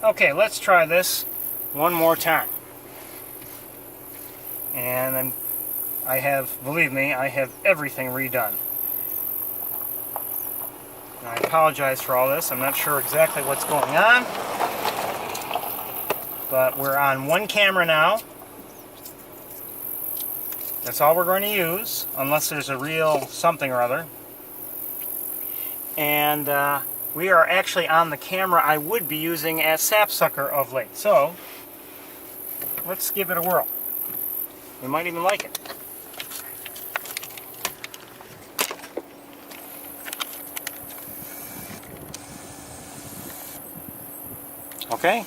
Okay, let's try this one more time. And then I have, believe me, I have everything redone. And I apologize for all this. I'm not sure exactly what's going on. But we're on one camera now. That's all we're going to use, unless there's a real something or other. And we are actually on the camera I would be using as sapsucker of late. So, let's give it a whirl. We might even like it. Okay.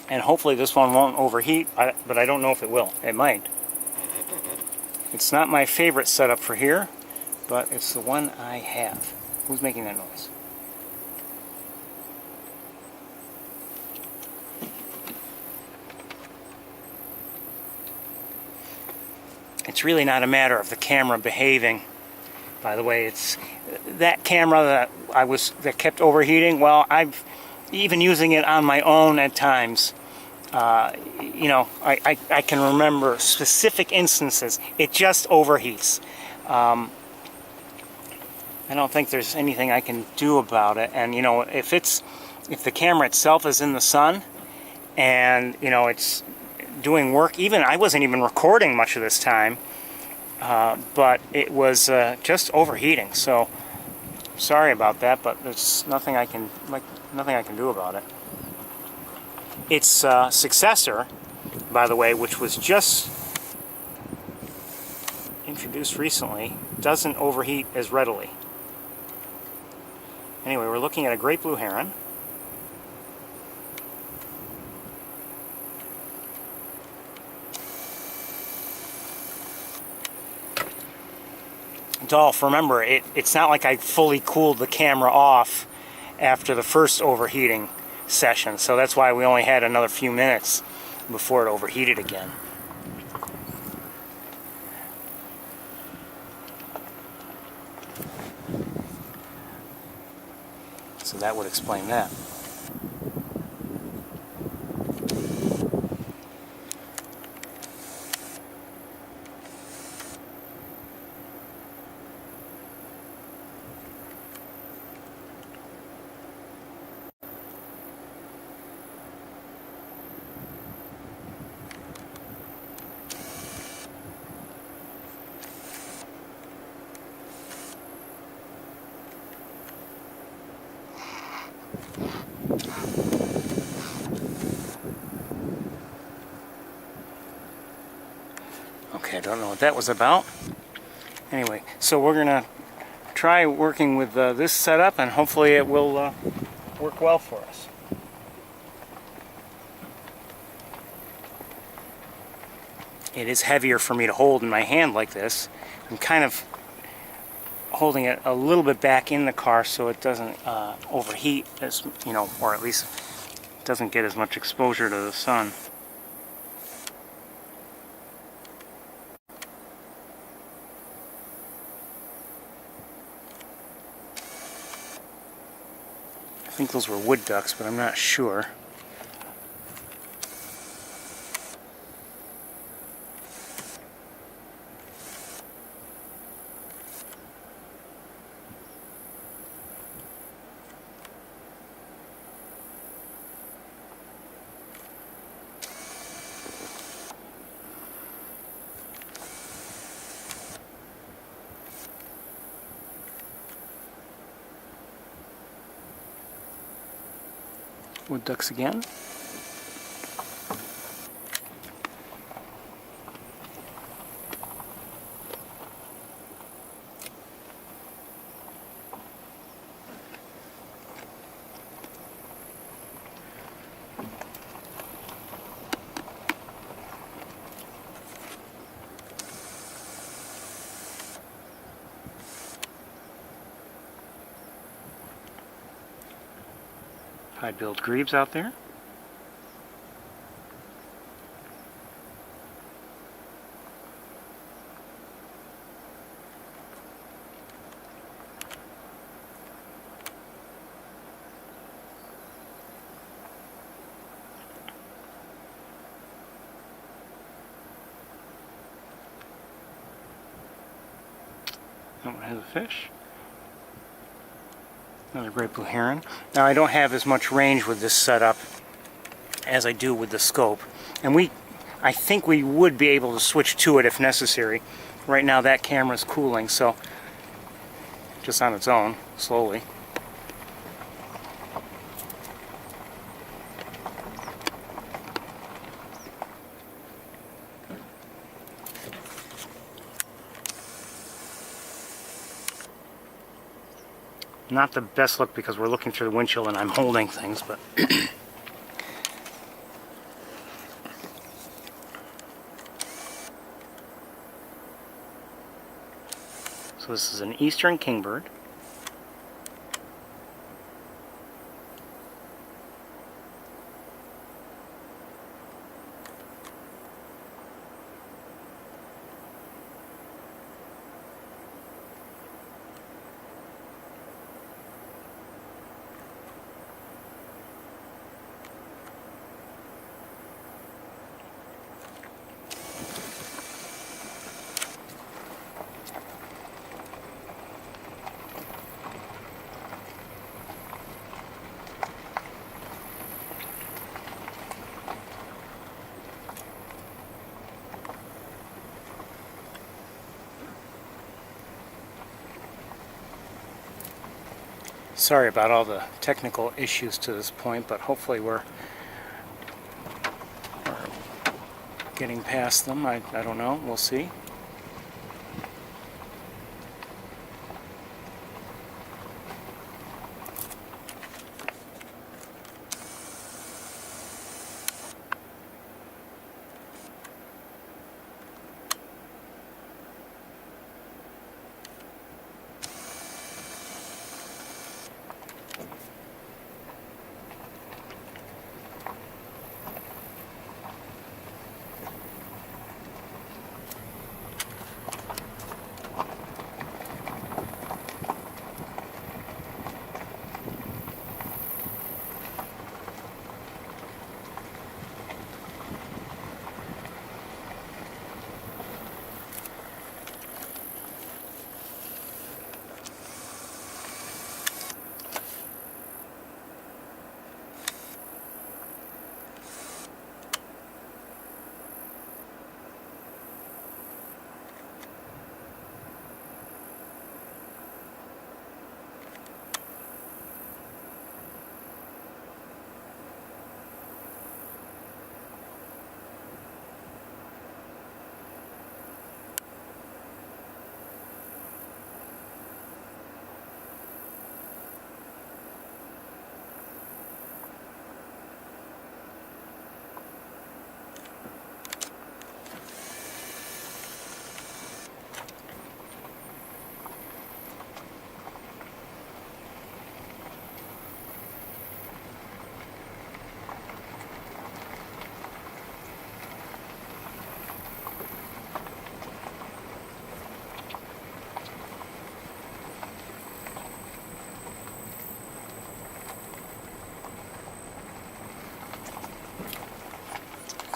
And hopefully this one won't overheat, but I don't know if it will. It might. It's not my favorite setup for here, but it's the one I have. Who's making that noise? It's really not a matter of the camera behaving. By the way, it's that camera that kept overheating. Well, I've even using it on my own at times. You know, I can remember specific instances. It just overheats. I don't think there's anything I can do about it. And you know, if the camera itself is in the sun, and you know it's doing work. Even I wasn't even recording much of this time, but it was just overheating. So sorry about that, but there's nothing I can do about it. Its successor, by the way, which was just introduced recently, doesn't overheat as readily. Anyway, we're looking at a great blue heron. Dolph, remember, it's not like I fully cooled the camera off after the first overheating session, so that's why we only had another few minutes before it overheated again. So that would explain that. Okay, I don't know what that was about. Anyway, so we're going to try working with this setup, and hopefully it will work well for us. It is heavier for me to hold in my hand like this. I'm kind of holding it a little bit back in the car so it doesn't overheat, as you know, or at least doesn't get as much exposure to the sun. I think those were wood ducks, but I'm not sure. Wood ducks again. High-billed grebes out there. That one has a fish. Another great blue heron. Now I don't have as much range with this setup as I do with the scope. And I think we would be able to switch to it if necessary. Right now that camera's cooling, so just on its own, slowly. Not the best look because we're looking through the windshield and I'm holding things, but so this is an eastern kingbird. Sorry about all the technical issues to this point, but hopefully we're getting past them. I don't know. We'll see.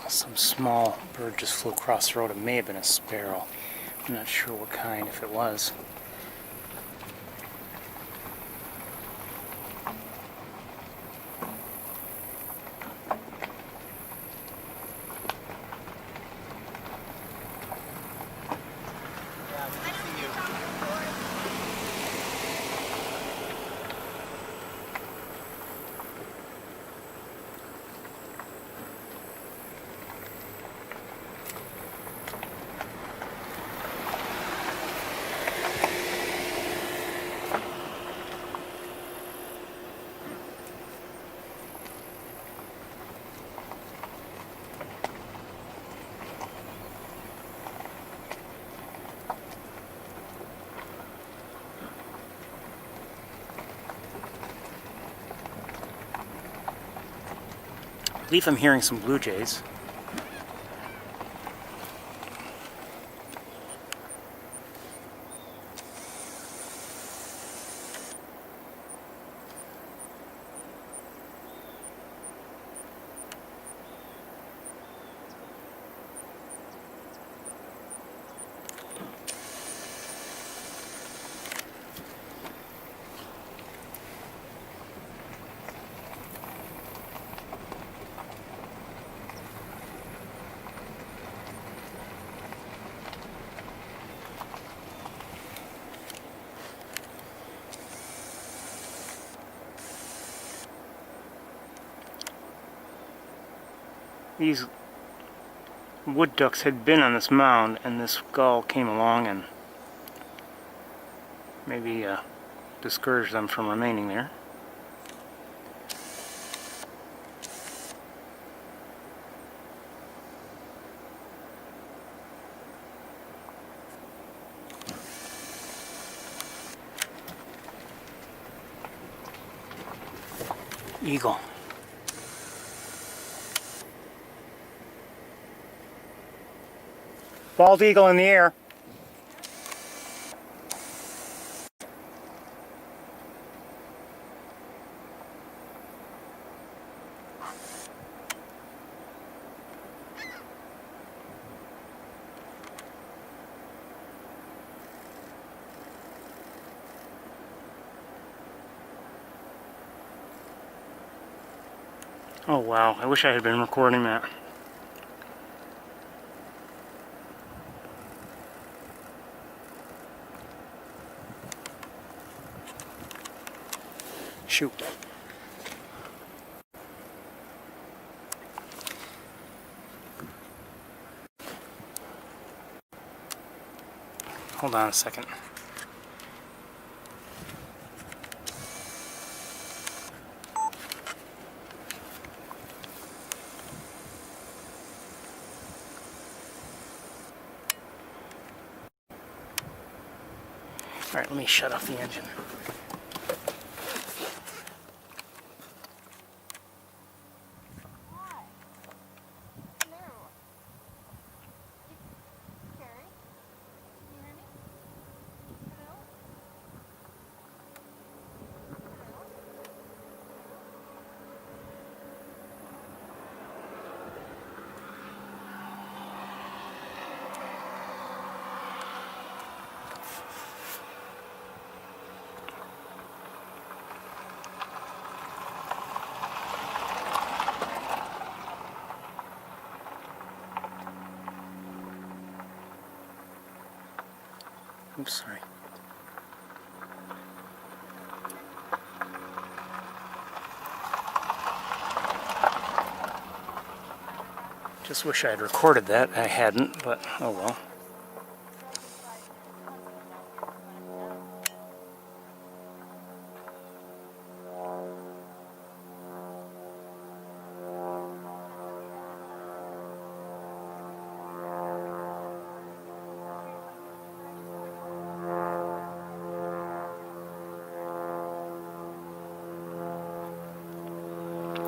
Some small bird just flew across the road. It may have been a sparrow. I'm not sure what kind, if it was. I believe I'm hearing some blue jays. these wood ducks had been on this mound, and this gull came along and maybe discouraged them from remaining there. Eagle. Bald eagle in the air. Oh wow, I wish I had been recording that. Shoot. Hold on a second. All right, let me shut off the engine. Oops, sorry. Just wish I had recorded that. I hadn't, but oh well.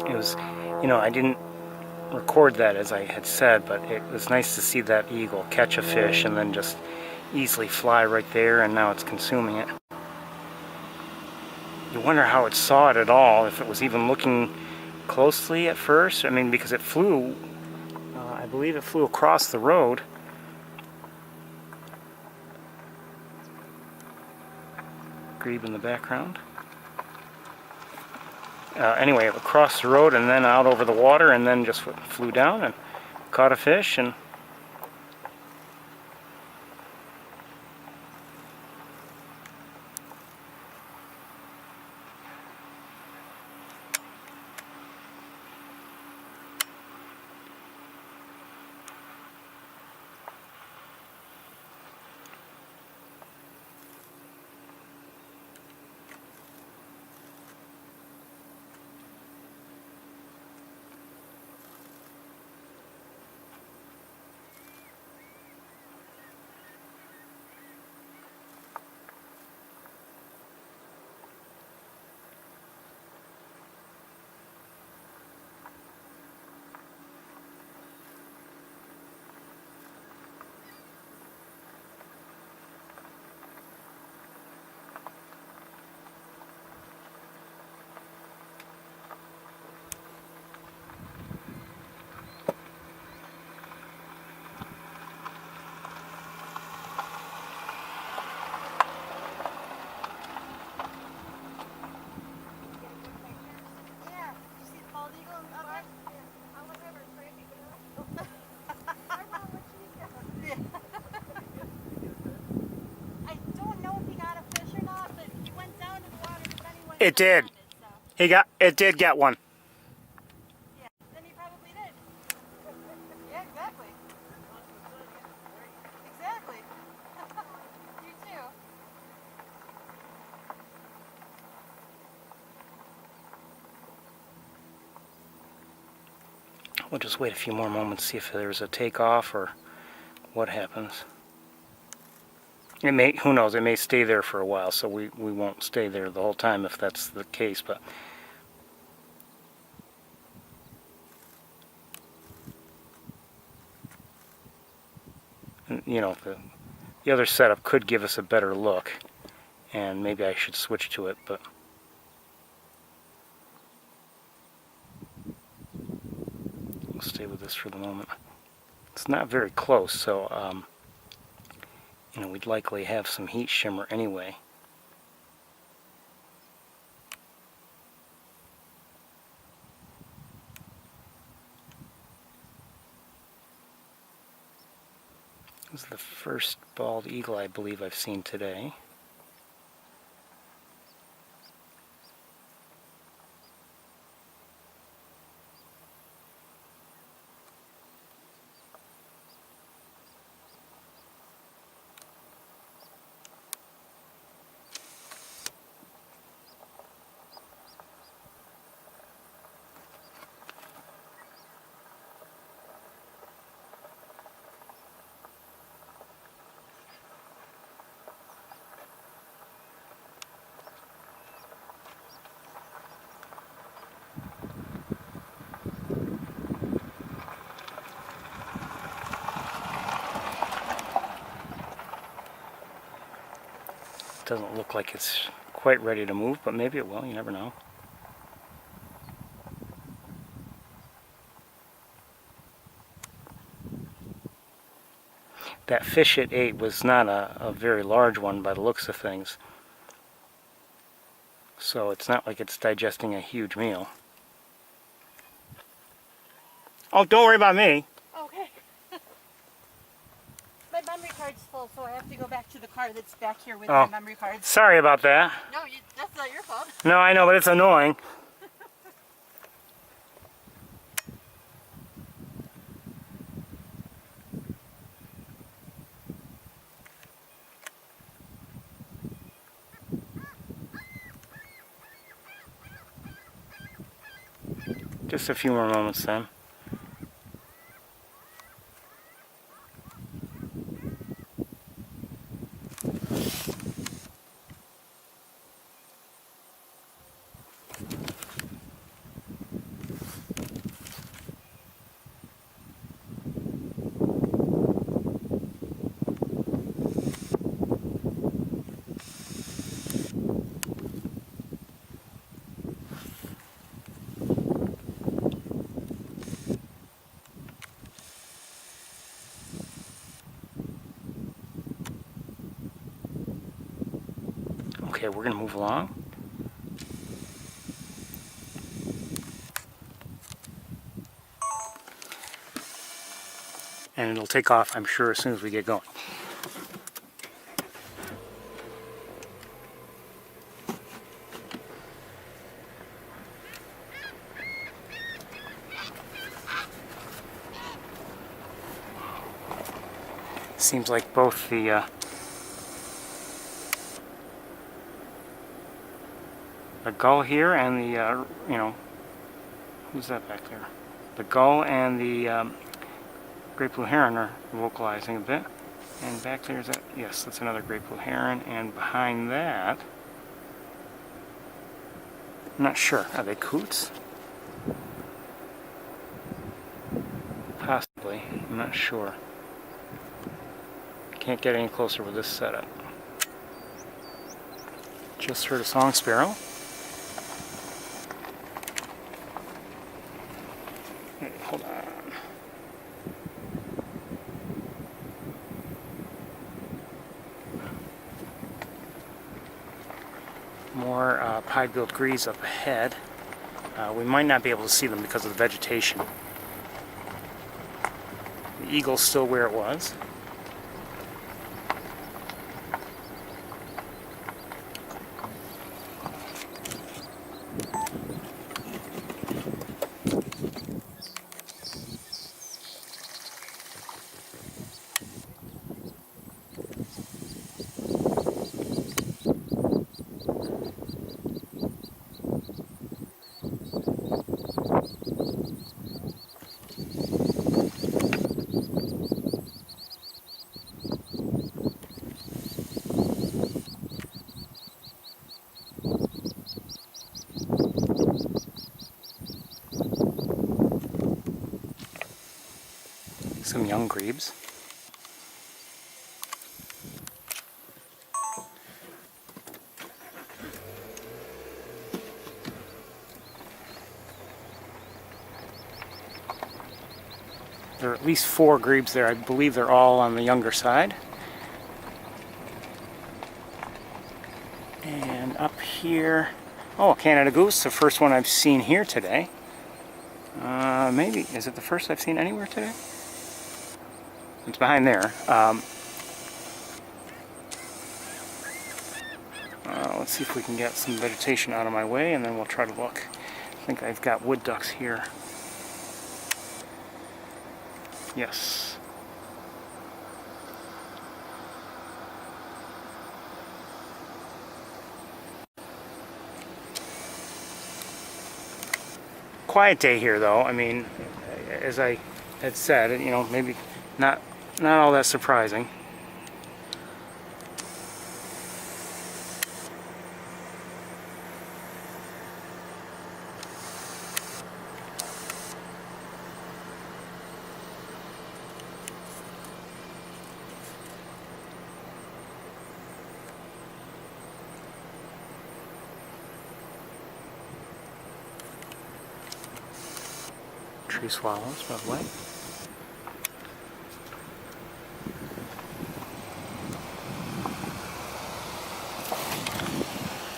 It was, you know, I didn't record that as I had said, but it was nice to see that eagle catch a fish and then just easily fly right there, and now it's consuming it. You wonder how it saw it at all, if it was even looking closely at first. I mean, because it flew, I believe it flew across the road. Grebe in the background. Anyway, it crossed the road and then out over the water, and then just flew down and caught a fish. And it did. It did get one. Yeah, then he probably did. We'll just wait a few more moments, see if there's a takeoff or what happens. It may, who knows, it may stay there for a while, so we won't stay there the whole time if that's the case, but you know, the other setup could give us a better look, and maybe I should switch to it, but we'll stay with this for the moment. It's not very close, so you know, we'd likely have some heat shimmer anyway. This is the first bald eagle I believe I've seen today. Doesn't look like it's quite ready to move, but maybe it will, you never know. That fish it ate was not a very large one by the looks of things. So it's not like it's digesting a huge meal. Oh, don't worry about me. Okay. My memory card's full, so I have to go back to the car that's back here with my memory cards. Sorry about that. No, that's not your fault. No, I know, but it's annoying. Just a few more moments then. Okay, we're going to move along. And it'll take off, I'm sure, as soon as we get going. Seems like both the gull here and the, you know, who's that back there? The gull and the great blue heron are vocalizing a bit. And back there's that, yes, that's another great blue heron. And behind that, I'm not sure, are they coots? Possibly, I'm not sure. Can't get any closer with this setup. Just heard a song sparrow. Hey, hold on. More pied-billed grebes up ahead. We might not be able to see them because of the vegetation. The eagle's still where it was. Some young grebes. There are at least 4 grebes there. I believe they're all on the younger side. And up here, oh, a Canada goose, the first one I've seen here today. Maybe, is it the first I've seen anywhere today? It's behind there. Let's see if we can get some vegetation out of my way, and then we'll try to look. I think I've got wood ducks here. Yes. Quiet day here, though. I mean, as I had said, you know, maybe not all that surprising. Tree swallows, by the way.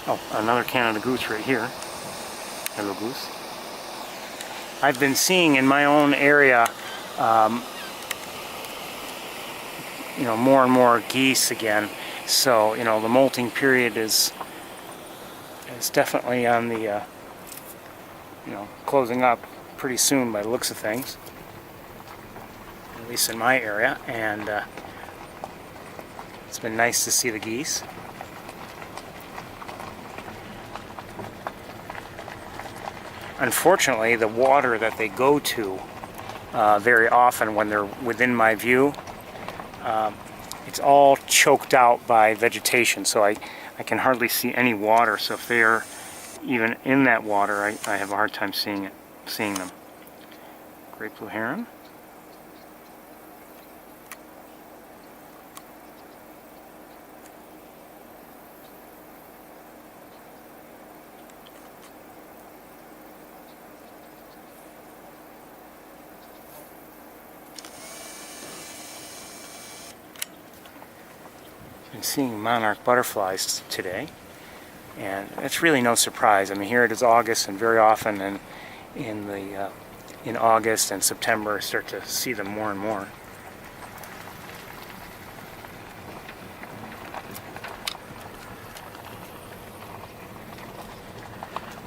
Oh, another Canada goose right here. Hello, goose. I've been seeing in my own area, you know, more and more geese again. So, you know, the molting period is definitely on the, you know, closing up pretty soon by the looks of things, at least in my area, and it's been nice to see the geese. Unfortunately, the water that they go to very often when they're within my view, it's all choked out by vegetation, so I can hardly see any water. So if they're even in that water, I have a hard time seeing them. Great blue heron. Been seeing monarch butterflies today, and it's really no surprise. I mean, here it is August, and very often in August and September I start to see them more and more.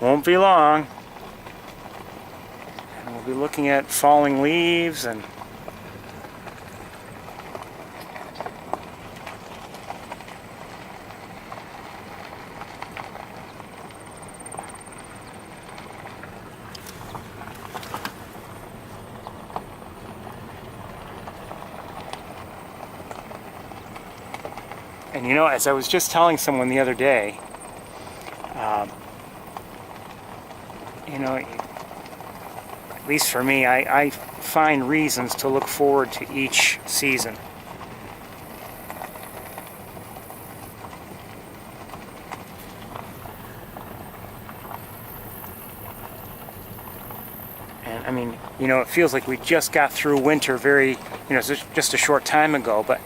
Won't be long, and we'll be looking at falling leaves and you know, as I was just telling someone the other day, you know, at least for me, I find reasons to look forward to each season. And I mean, you know, it feels like we just got through winter very, you know, just a short time ago, but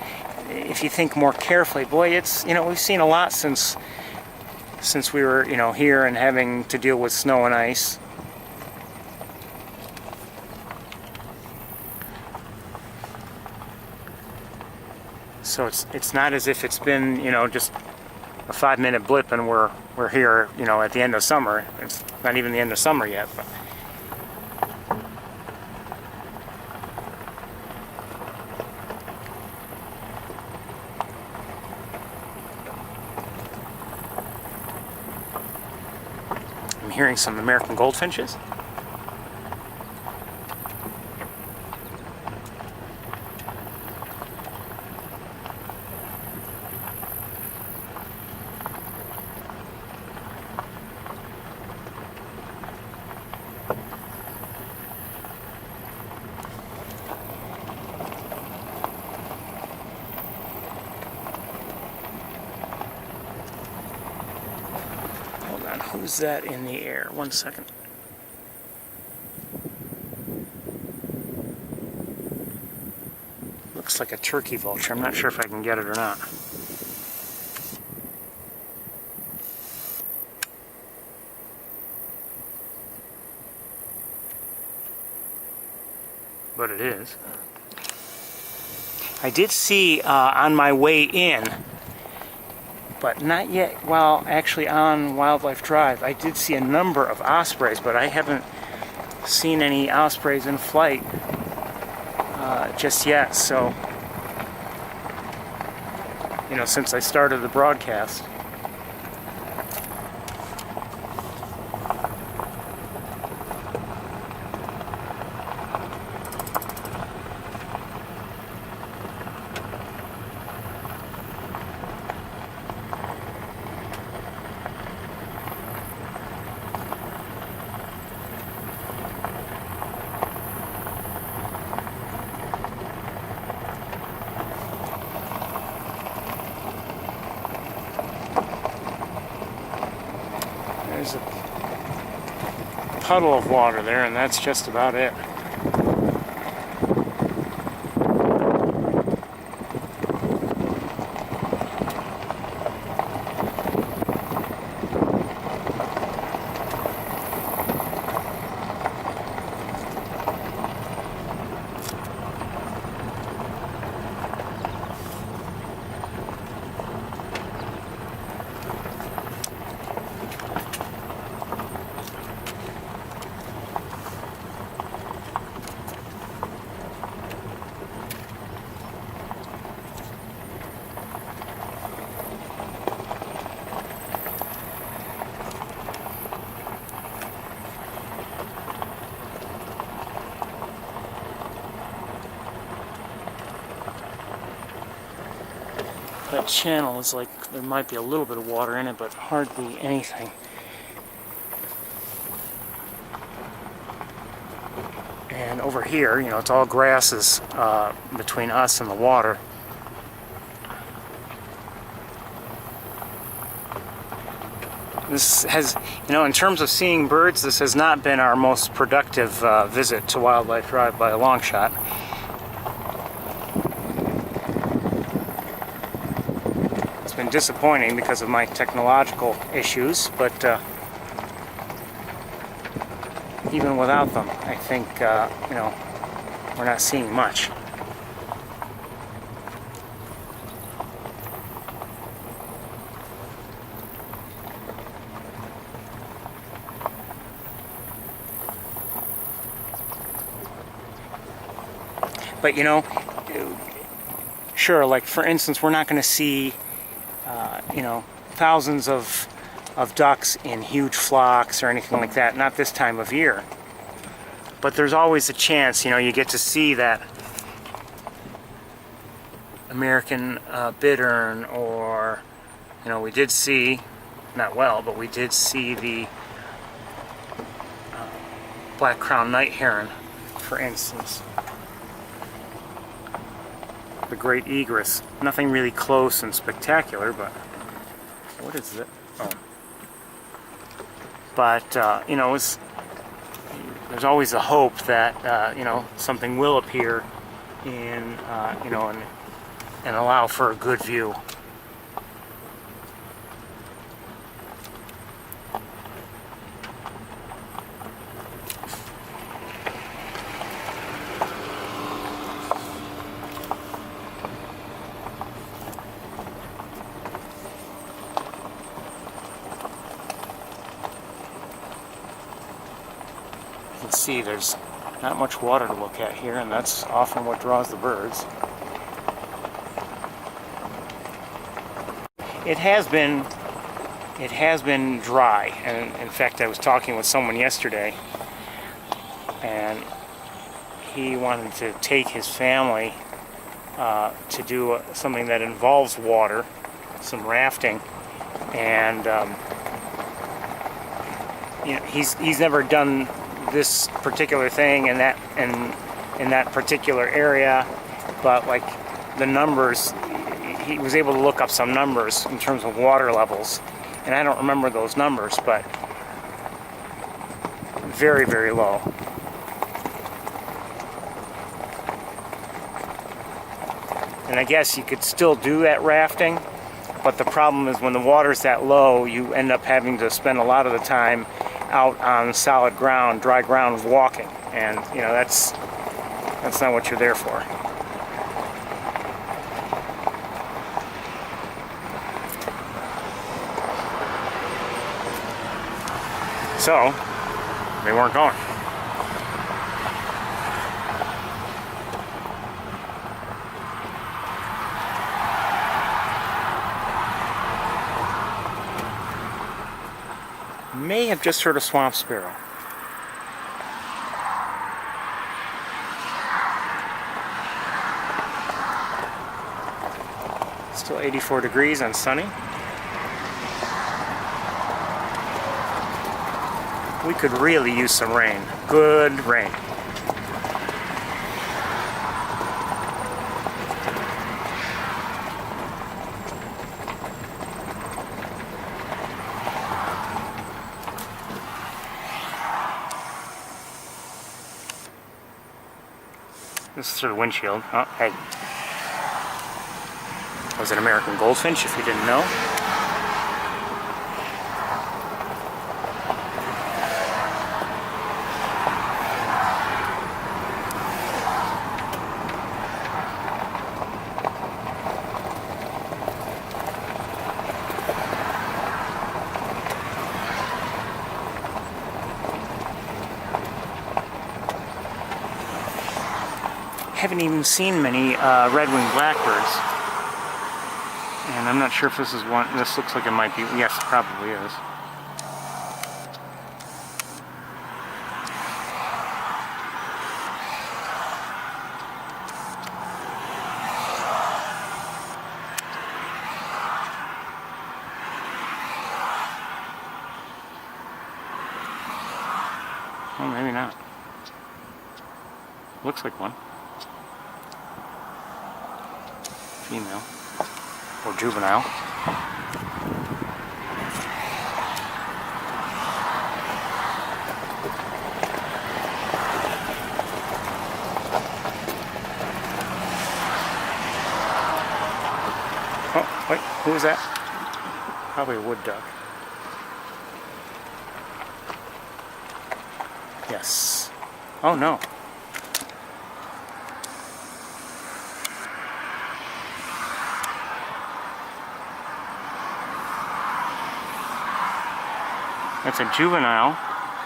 if you think more carefully, boy, it's, you know, we've seen a lot since we were, you know, here and having to deal with snow and ice. So it's not as if it's been, you know, just a 5-minute blip and we're here, you know, at the end of summer. It's not even the end of summer yet. But I'm hearing some American goldfinches. Who's that in the air? 1 second. Looks like a turkey vulture. I'm not sure if I can get it or not. But it is. I did see on my way in, but not yet, well, actually on Wildlife Drive, I did see a number of ospreys, but I haven't seen any ospreys in flight just yet, so, you know, since I started the broadcast. There's a puddle of water there, and that's just about it. That channel is like, there might be a little bit of water in it, but hardly anything. And over here, you know, it's all grasses between us and the water. This has, you know, in terms of seeing birds, this has not been our most productive visit to Wildlife Drive by a long shot. It's been disappointing because of my technological issues, but even without them, I think, you know, we're not seeing much. But, you know, sure, like for instance, we're not going to see you know, thousands of ducks in huge flocks or anything like that, not this time of year. But there's always a chance, you know, you get to see that American bittern, or, you know, we did see, not well, but we did see the black-crowned night heron, for instance. The great egress. Nothing really close and spectacular, but what is it? Oh. But, you know, there's always a hope that, you know, something will appear in, you know, and allow for a good view. See, there's not much water to look at here, and that's often what draws the birds. It has been dry, and in fact I was talking with someone yesterday, and he wanted to take his family to do something that involves water, some rafting, and you know, he's never done this particular thing in that particular area, but like the numbers, he was able to look up some numbers in terms of water levels, and I don't remember those numbers, but very, very low. And I guess you could still do that rafting, but the problem is when the water's that low, you end up having to spend a lot of the time out on solid ground, dry ground, walking. And, you know, that's not what you're there for. So, they weren't going. May have just heard a swamp sparrow. Still 84 degrees and sunny. We could really use some rain. Good rain. This is through the windshield. Oh, hey. That was an American goldfinch, if you didn't know. Haven't even seen many red-winged blackbirds, and I'm not sure if this is one. This looks like it might be. Yes, it probably is. Oh, maybe not. Looks like one. Female or juvenile. Oh, wait, who was that? Probably a wood duck. Yes. Oh no. That's a juvenile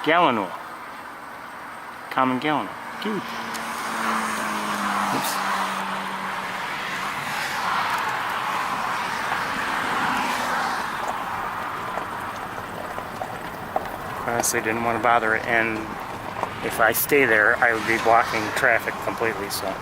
gallinule. Common gallinule. Dude. Oops. Honestly, didn't want to bother it, and if I stay there, I would be blocking traffic completely, so.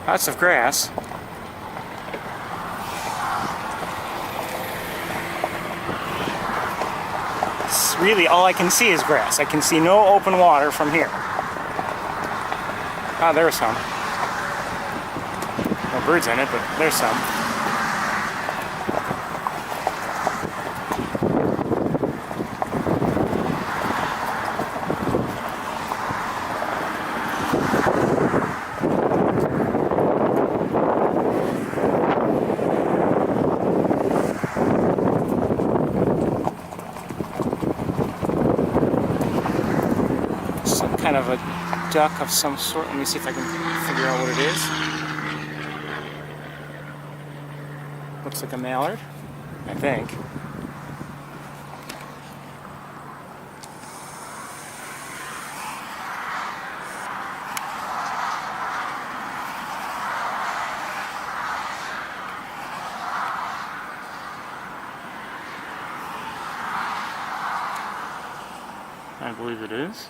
Lots of grass. It's really all I can see is grass. I can see no open water from here. Ah, there's some. No birds in it, but there's some. Kind of a duck of some sort. Let me see if I can figure out what it is. Looks like a mallard, I think. I believe it is.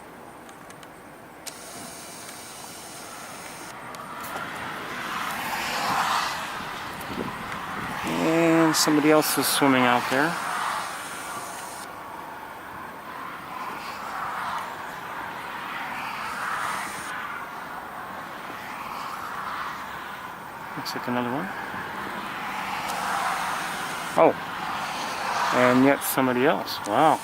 And somebody else is swimming out there. Looks like another one. Oh, and yet somebody else. Wow.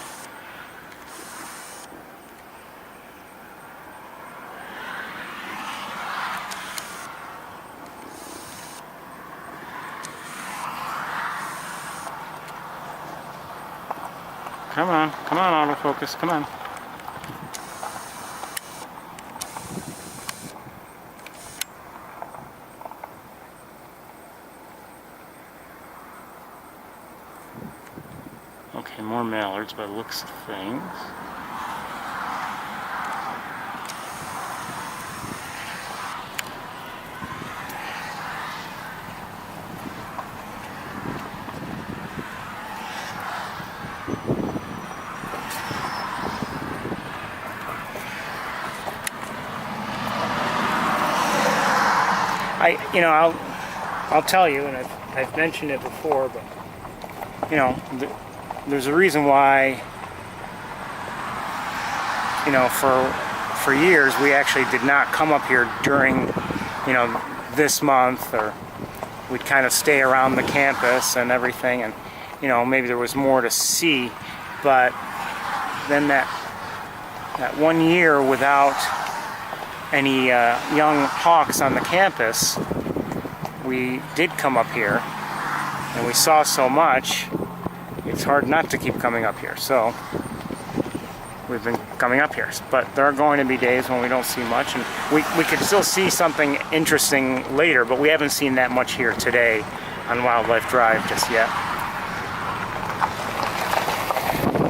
Come on, autofocus, come on. Okay, more mallards by the looks of things. I'll tell you, and I've mentioned it before, but there's a reason why, for years we actually did not come up here during, this month, or we'd kind of stay around the campus and everything, and maybe there was more to see, but then that 1 year without any young hawks on the campus, we did come up here and we saw so much, it's hard not to keep coming up here. So we've been coming up here, but there are going to be days when we don't see much, and we could still see something interesting later, but we haven't seen that much here today on Wildlife Drive just yet.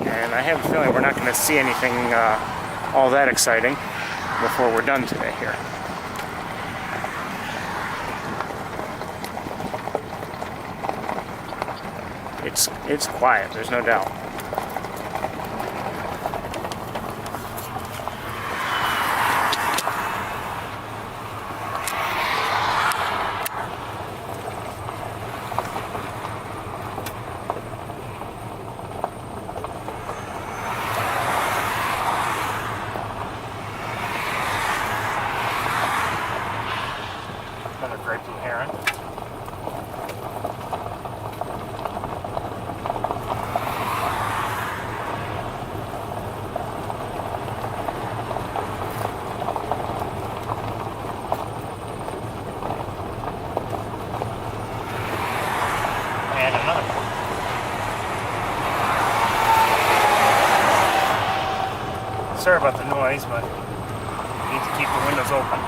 And I have a feeling we're not going to see anything all that exciting before we're done today here. It's quiet, there's no doubt. Another great blue heron. And another one. Sorry about the noise, but I need to keep the windows open.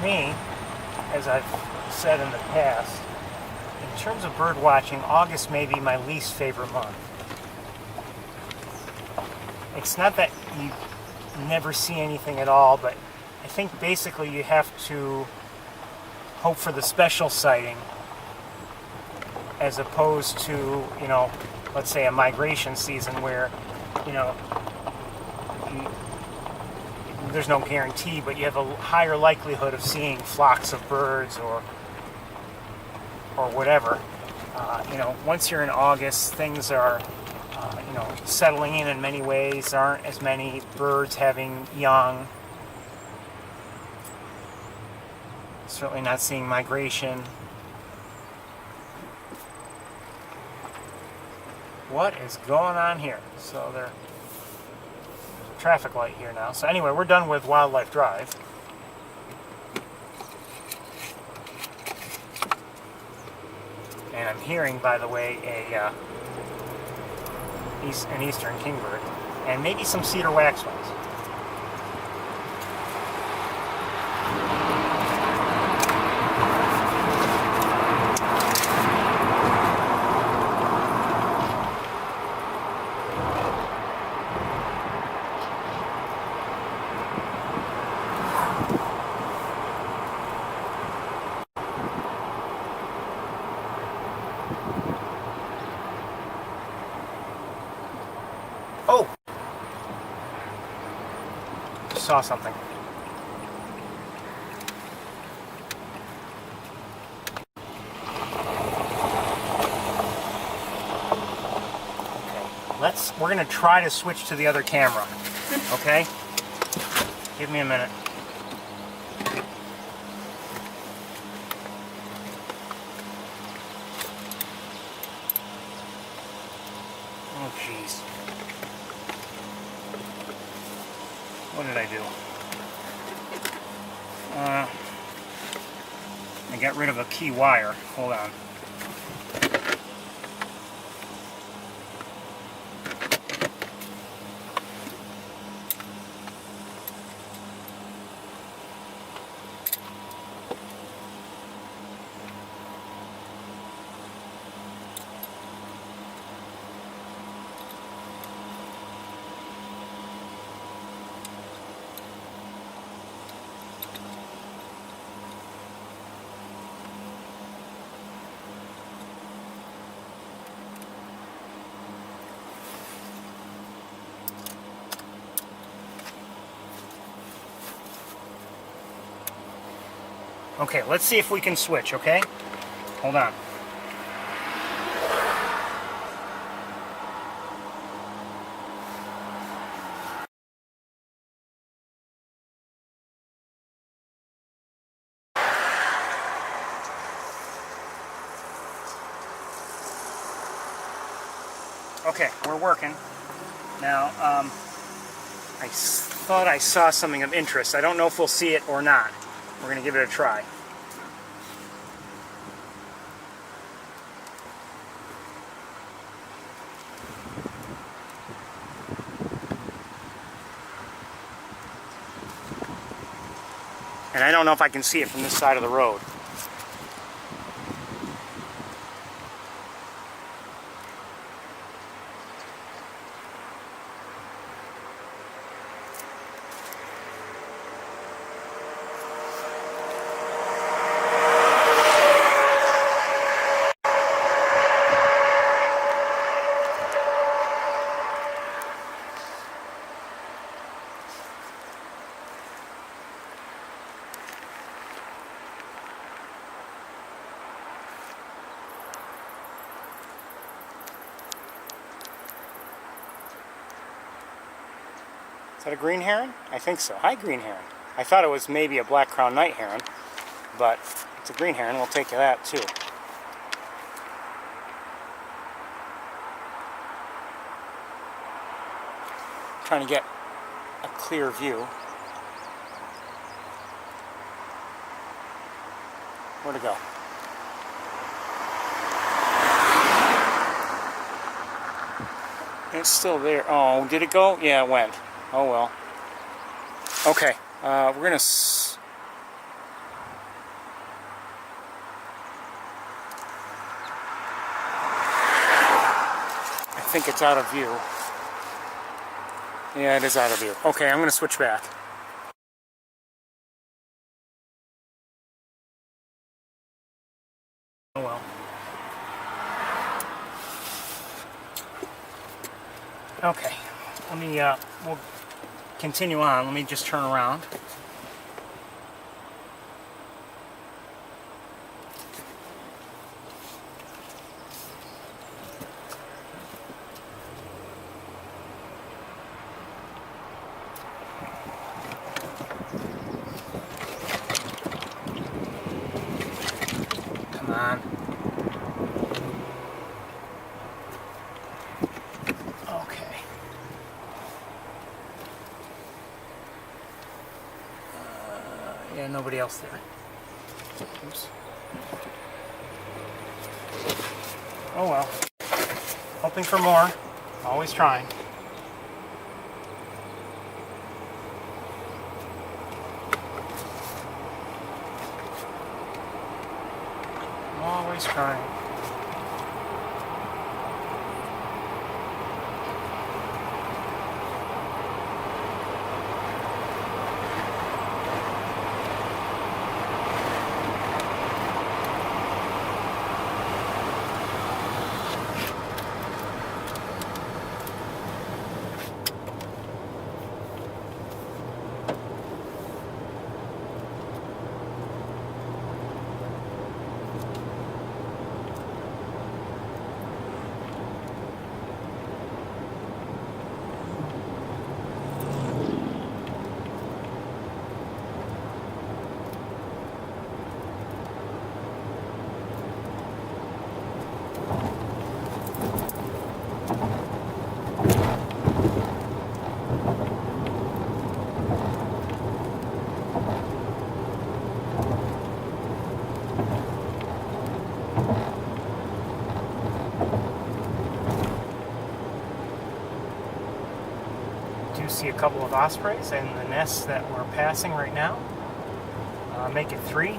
me, as I've said in the past, in terms of bird watching, August may be my least favorite month. It's not that you never see anything at all, but I think basically you have to hope for the special sighting as opposed to, you know, let's say a migration season where, you know, there's no guarantee, but you have a higher likelihood of seeing flocks of birds or whatever. You know, once you're in August, things are, you know, settling in many ways. There aren't as many birds having young. Certainly not seeing migration. What is going on here? So there's a traffic light here now. So anyway, we're done with Wildlife Drive. And I'm hearing, by the way, an eastern kingbird, and maybe some cedar waxwings. Oh! Just saw something. Okay, we're gonna try to switch to the other camera. Okay? Give me a minute. Oh, jeez. What did I do? I got rid of a key wire. Hold on. Okay, let's see if we can switch, okay? Hold on. Okay, we're working. Now, I thought I saw something of interest. I don't know if we'll see it or not. We're going to give it a try. And I don't know if I can see it from this side of the road. Is that a green heron? I think so. Hi, green heron. I thought it was maybe a black-crowned night heron, but it's a green heron. We'll take that too. Trying to get a clear view. Where'd it go? It's still there. Oh, did it go? Yeah, it went. Oh well. Okay, we're gonna think it's out of view. Yeah, it is out of view. Okay, I'm going to switch back. Oh well. Okay, let me, we'll continue on. Let me just turn around. Come on. Okay. Yeah, nobody else there. Oops. Oh well. Hoping for more. Always trying. Always trying. Do see a couple of ospreys and the nests that we're passing right now. Make it 3.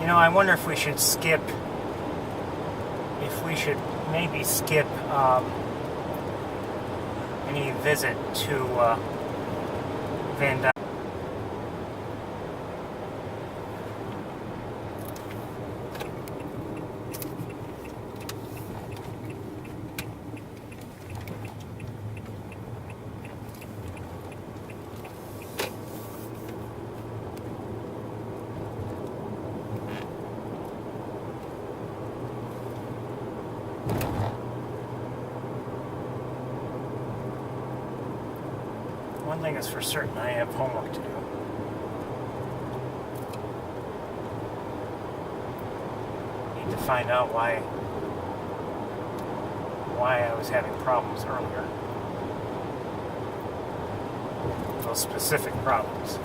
You know, I wonder if we should skip. If we should maybe skip any visit to Van Dyke. One thing is for certain, I have homework to do. Need to find out why I was having problems earlier. Those specific problems.